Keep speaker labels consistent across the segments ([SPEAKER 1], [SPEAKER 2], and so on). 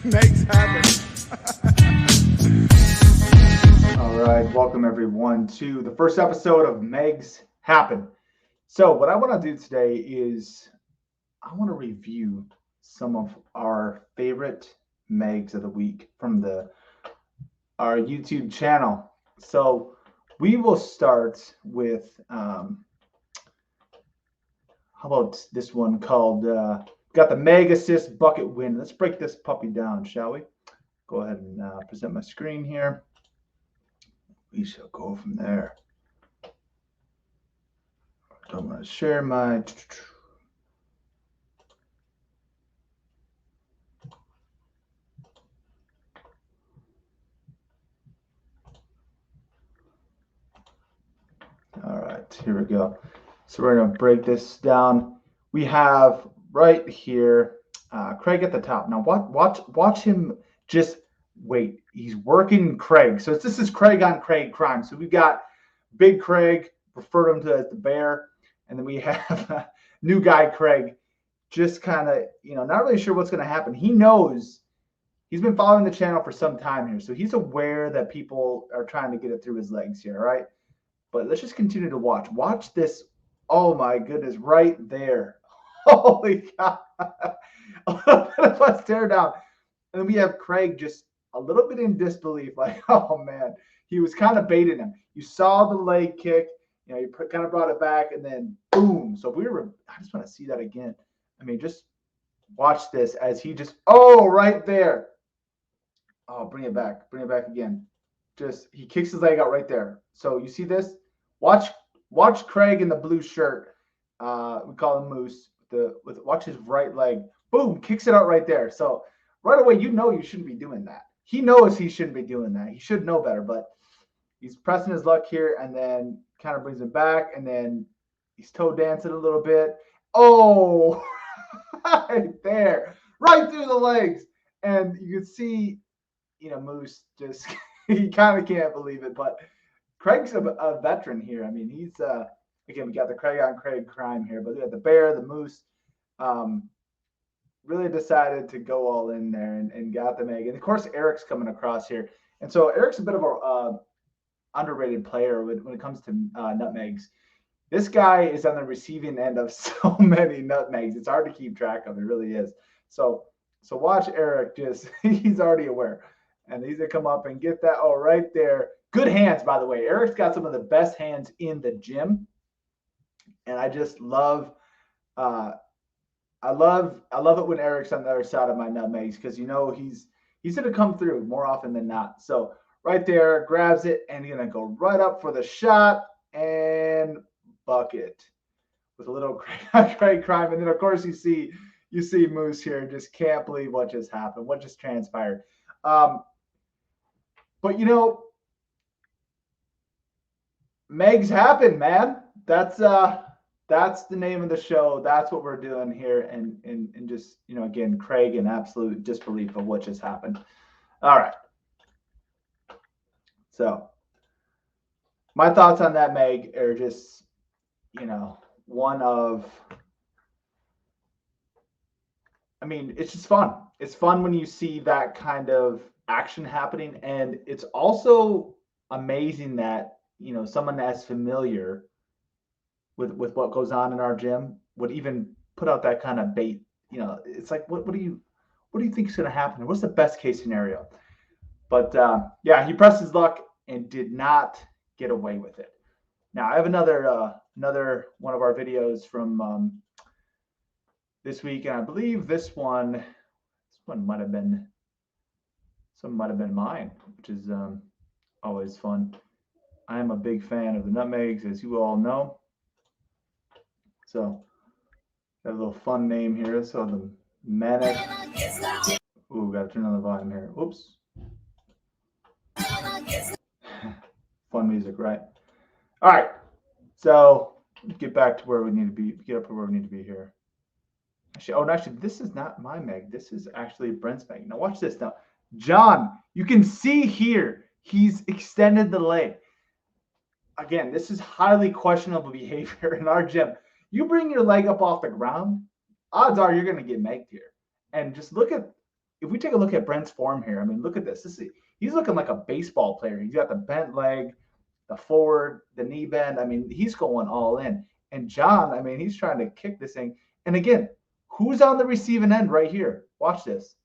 [SPEAKER 1] Megs happen.
[SPEAKER 2] All right, welcome everyone to the first episode of Megs Happen. So, what I want to do today is I want to review some of our favorite Megs of the week from our YouTube channel. So, we will start with how about this one called got the Meg Assist Bucket Win. Let's break this puppy down, shall we? Go ahead and present my screen here. We shall go from there. I'm going to share my. All right, here we go. So we're going to break this down. We have right here Craig at the top. Now watch him just wait. He's working Craig. So this is Craig on Craig crime. So we've got Big Craig, refer to him as the bear, and then we have new guy Craig, just kind of not really sure what's going to happen. He knows. He's been following the channel for some time here, so he's aware that people are trying to get it through his legs here, right? But let's just continue to watch. Watch this. Oh my goodness, right there. Holy God. A little bit of a stare down. And then we have Craig just a little bit in disbelief, like, oh man, he was kind of baiting him. You saw the leg kick, he kind of brought it back, and then boom. So I just want to see that again. I mean, just watch this as he just, right there. Oh, bring it back again. Just he kicks his leg out right there. So you see this? Watch Craig in the blue shirt. We call him Moose. Watch his right leg. Boom, kicks it out right there. So right away, you shouldn't be doing that. He knows he shouldn't be doing that. He should know better, but he's pressing his luck here and then kind of brings him back, and then he's toe dancing a little bit. Oh, right there, right through the legs, and you can see, Moose just he kind of can't believe it, but Craig's a veteran here. I mean, he's again, we got the Craig on Craig crime here, but we got the bear, the Moose, really decided to go all in there and got the Meg. And of course, Eric's coming across here, and so Eric's a bit of a underrated player when it comes to nutmegs. This guy is on the receiving end of so many nutmegs. It's hard to keep track of. It really is. So watch Eric. Just he's already aware, and he's gonna come up and get that. Oh, right there. Good hands, by the way. Eric's got some of the best hands in the gym, and I just love. I love it when Eric's on the other side of my nutmegs, because he's gonna come through more often than not. So right there, grabs it, and he's gonna go right up for the shot and bucket with a little Craig crime. And then of course you see Moose here, just can't believe what just happened, what just transpired. But Megs happen, man. That's the name of the show. That's what we're doing here, and just again, Craig in absolute disbelief of what just happened. All right. So my thoughts on that Meg are just, one of, I mean, it's just fun. It's fun when you see that kind of action happening, and it's also amazing that someone as familiar with what goes on in our gym would even put out that kind of bait. It's like, what do you think is going to happen? What's the best case scenario? But yeah, he pressed his luck and did not get away with it. Now I have another one of our videos from this week, and I believe this one might have been mine, which is always fun. I am a big fan of the nutmegs, as you all know. So got a little fun name here. So the Manic. Ooh, gotta turn on the volume here. Oops. Fun music, right? All right. So get back to where we need to be. Get up to where we need to be here. Actually, this is not my Meg. This is actually Brent's Meg. Now watch this. Now, John, you can see here he's extended the leg. Again, this is highly questionable behavior in our gym. You bring your leg up off the ground, odds are you're going to get megged here. And just look at if we take a look at Brent's form here, I mean, look at this. He's looking like a baseball player. He's got the bent leg, the forward, the knee bend. I mean, he's going all in. And John, I mean, he's trying to kick this thing. And again, who's on the receiving end right here? Watch this.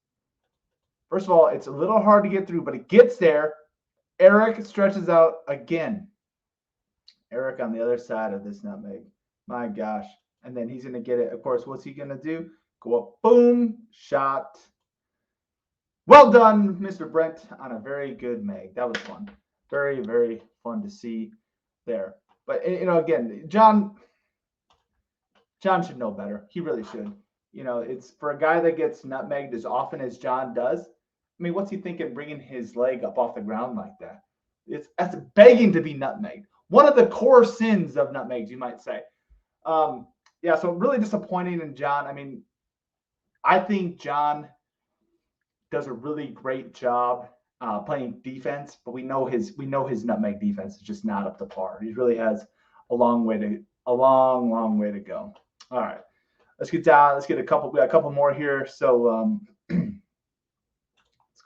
[SPEAKER 2] First of all, it's a little hard to get through, but it gets there. Eric stretches out again. Eric on the other side of this nutmeg. My gosh. And then he's going to get it. Of course, what's he going to do? Go up, boom, shot. Well done, Mr. Brent, on a very good meg. That was fun. Very, very fun to see there. But, again, John should know better. He really should. It's for a guy that gets nutmegged as often as John does. I mean, what's he thinking bringing his leg up off the ground like that? That's begging to be nutmegged. One of the core sins of nutmegs, you might say. Yeah, so really disappointing in John. I mean, I think John does a really great job playing defense, but we know his nutmeg defense is just not up to par. He really has a long, long way to go. All right, let's get down. Let's get we got a couple more here. So let's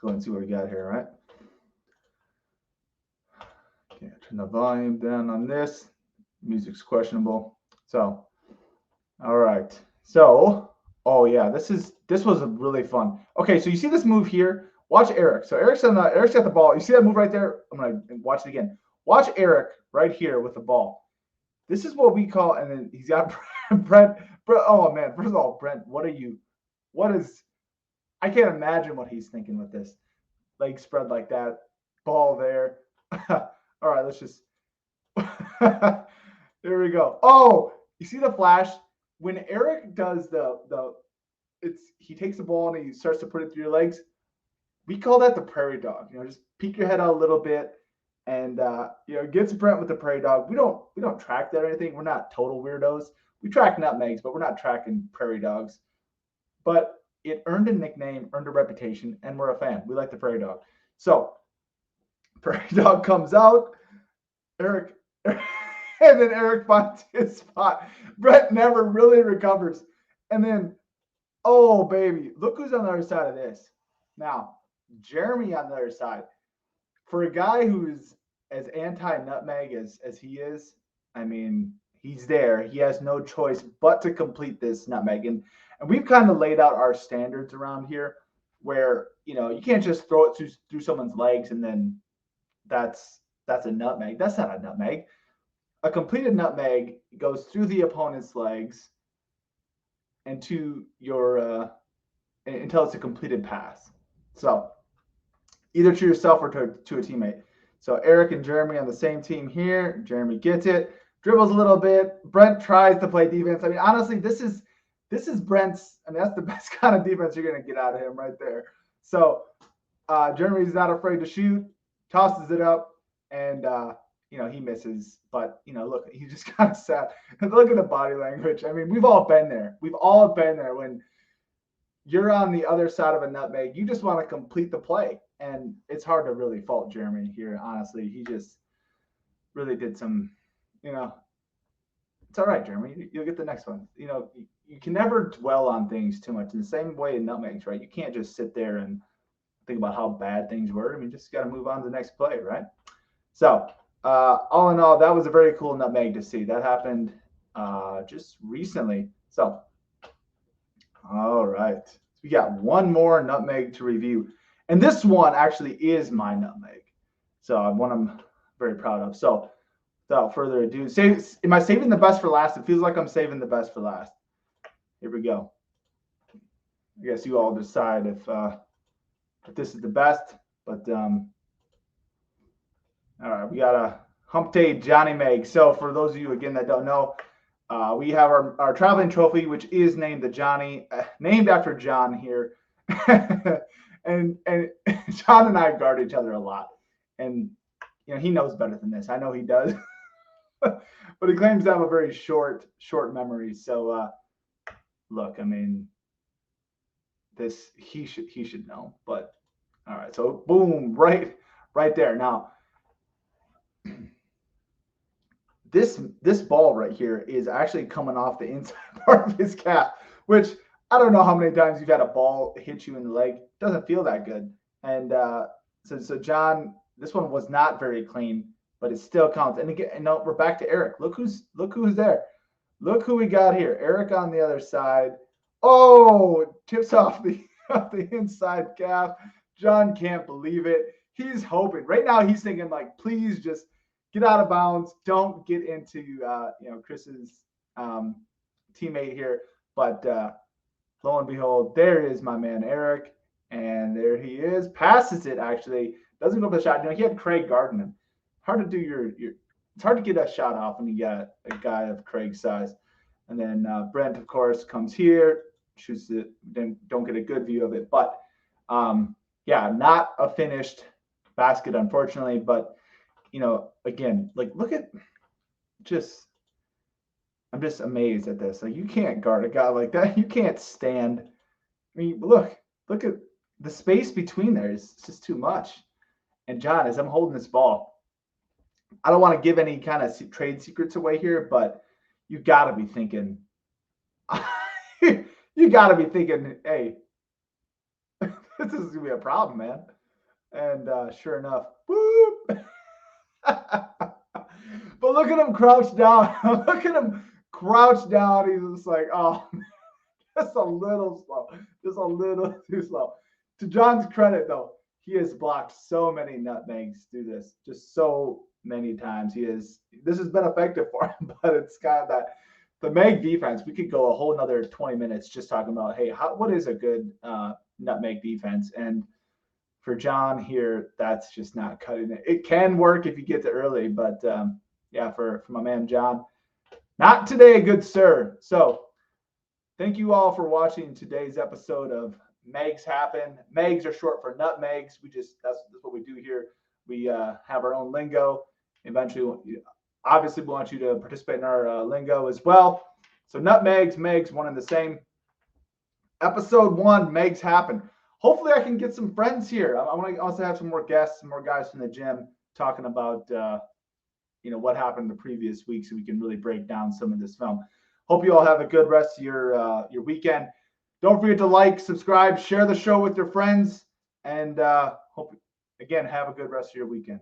[SPEAKER 2] go and see what we got here. Right. Okay, turn the volume down on this. Music's questionable. So, all right. So, oh yeah, this was really fun. Okay, so you see this move here? Watch Eric. So Eric's got the ball. You see that move right there? I'm gonna watch it again. Watch Eric right here with the ball. This is what we call, and then he's got Brent. Oh man, first of all, Brent, I can't imagine what he's thinking with this. Leg spread like that, ball there. All right, let's just. There we go. Oh, you see the flash? When Eric does he takes the ball and he starts to put it through your legs. We call that the prairie dog. Just peek your head out a little bit, and gets Brent with the prairie dog. We don't track that or anything. We're not total weirdos. We track nutmegs, but we're not tracking prairie dogs. But it earned a nickname, earned a reputation, and we're a fan. We like the prairie dog. So prairie dog comes out. Eric. And then Eric finds his spot. Brent never really recovers. And then, oh, baby, look who's on the other side of this. Now, Jeremy on the other side. For a guy who's as anti-nutmeg as he is, I mean, he's there. He has no choice but to complete this nutmeg. And we've kind of laid out our standards around here where, you can't just throw it through someone's legs and then that's a nutmeg. That's not a nutmeg. A completed nutmeg goes through the opponent's legs and to your until it's a completed pass. So either to yourself or to a teammate. So Eric and Jeremy on the same team here. Jeremy gets it, dribbles a little bit. Brent tries to play defense. I mean, honestly, this is Brent's. I mean, that's the best kind of defense you're gonna get out of him right there. So Jeremy's not afraid to shoot, tosses it up, and he misses, but look, he just kind of sat. Look at the body language. I mean, we've all been there. We've all been there when you're on the other side of a nutmeg. You just want to complete the play, and it's hard to really fault Jeremy here. Honestly, he just really did some. It's all right, Jeremy. You'll get the next one. You can never dwell on things too much. In the same way in nutmegs, right? You can't just sit there and think about how bad things were. I mean, just got to move on to the next play, right? So. All in all, that was a very cool nutmeg to see. That happened just recently. So, all right. So we got one more nutmeg to review. And this one actually is my nutmeg. So one I'm very proud of. So without further ado, am I saving the best for last? It feels like I'm saving the best for last. Here we go. I guess you all decide if this is the best. But all right, we got a Hump Day Johnny Meg. So for those of you, again, that don't know, we have our traveling trophy, which is named the Johnny, named after John here. and John and I guard each other a lot. And, he knows better than this. I know he does. But he claims to have a very short memory. So, look, I mean, he should know. But, all right, so boom, right there. Now, this ball right here is actually coming off the inside part of his calf, which I don't know how many times you've had a ball hit you in the leg. It doesn't feel that good. And so John, this one was not very clean, but it still counts. And again, no, we're back to Eric. Look who's there. Look who we got here. Eric on the other side. Oh, tips off the off the inside calf. John can't believe it. He's hoping right now. He's thinking like, please just get out of bounds. Don't get into Chris's teammate here. But lo and behold, there is my man Eric, and there he is. Passes it actually. Doesn't go for the shot. He had Craig guarding him. Hard to do your. It's hard to get that shot off when you got a guy of Craig's size. And then Brent, of course, comes here, shoots it. Then don't get a good view of it, but yeah, not a finished basket, unfortunately. But again, like look at just. I'm just amazed at this. Like you can't guard a guy like that. You can't stand. I mean, look at the space between there is just too much. And John, as I'm holding this ball, I don't want to give any kind of trade secrets away here, but you got to be thinking, you got to be thinking, hey, this is gonna be a problem, man. And sure enough, whoop. But look at him crouch down. Look at him crouch down. He's just like, oh, just a little slow, just a little too slow. To John's credit, though, he has blocked so many nutmegs through this, just so many times. This has been effective for him, but it's kind of that the Meg defense. We could go a whole another 20 minutes just talking about, hey, what is a good nutmeg defense? And for John here, that's just not cutting it. It can work if you get to early, but yeah, for my man John, not today, good sir. So thank you all for watching today's episode of Megs Happen. Megs are short for nutmegs. That's what we do here. We have our own lingo. Eventually, obviously, we want you to participate in our lingo as well. So nutmegs, Megs, one and the same. Episode 1, Megs Happen. Hopefully, I can get some friends here. I want to also have some more guests, some more guys from the gym talking about what happened the previous week, so we can really break down some of this film. Hope you all have a good rest of your weekend. Don't forget to like, subscribe, share the show with your friends, and hope again have a good rest of your weekend.